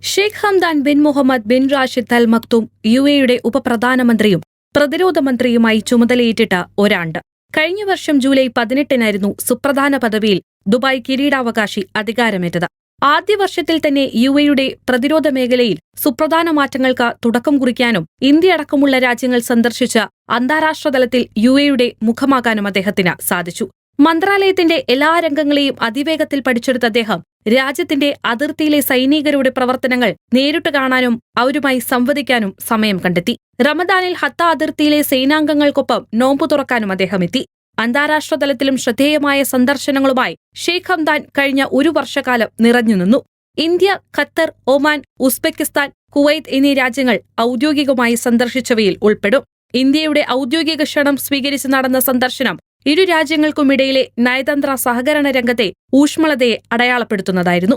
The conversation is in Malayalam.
Sheikh Hamdan bin Mohammed bin Rashid Al Maktoum യുഎഇയുടെ ഉപപ്രധാനമന്ത്രിയും പ്രതിരോധ മന്ത്രിയുമായി ചുമതലയേറ്റിട്ട് ഒരാണ്ട്. കഴിഞ്ഞ വർഷം ജൂലൈ 18-നായിരുന്നു സുപ്രധാന പദവിയിൽ ദുബായ് കിരീടാവകാശി അധികാരമേറ്റത്. ആദ്യ വർഷത്തിൽ തന്നെ യുഎഇയുടെ പ്രതിരോധ മേഖലയിൽ സുപ്രധാന മാറ്റങ്ങൾക്ക് തുടക്കം കുറിക്കാനും ഇന്ത്യ അടക്കമുള്ള രാജ്യങ്ങൾ സന്ദർശിച്ച് അന്താരാഷ്ട്ര തലത്തിൽ യുഎഇയുടെ മുഖമാകാനും അദ്ദേഹത്തിന് സാധിച്ചു. മന്ത്രാലയത്തിന്റെ എല്ലാ രംഗങ്ങളെയും അതിവേഗത്തിൽ പഠിച്ചെടുത്ത അദ്ദേഹം രാജ്യത്തിന്റെ അതിർത്തിയിലെ സൈനികരുടെ പ്രവർത്തനങ്ങൾ നേരിട്ട് കാണാനും അവരുമായി സംവദിക്കാനും സമയം കണ്ടെത്തി. റമദാനിൽ ഹത്ത അതിർത്തിയിലെ സേനാംഗങ്ങൾക്കൊപ്പം നോമ്പു തുറക്കാനും അദ്ദേഹം എത്തി. അന്താരാഷ്ട്ര തലത്തിലും ശ്രദ്ധേയമായ സന്ദർശനങ്ങളുമായി ഷെയ്ഖ് ഹംദാൻ കഴിഞ്ഞ ഒരു വർഷക്കാലം നിറഞ്ഞുനിന്നു. India, Qatar, Oman, Uzbekistan, Kuwait എന്നീ രാജ്യങ്ങൾ ഔദ്യോഗികമായി സന്ദർശിച്ചവയിൽ ഉൾപ്പെടും. ഇന്ത്യയുടെ ഔദ്യോഗിക ക്ഷണം സ്വീകരിച്ച് നടന്ന സന്ദർശനം ഇരു രാജ്യങ്ങൾക്കുമിടയിലെ നയതന്ത്ര സഹകരണ രംഗത്തെ ഊഷ്മളതയെ അടയാളപ്പെടുത്തുന്നതായിരുന്നു.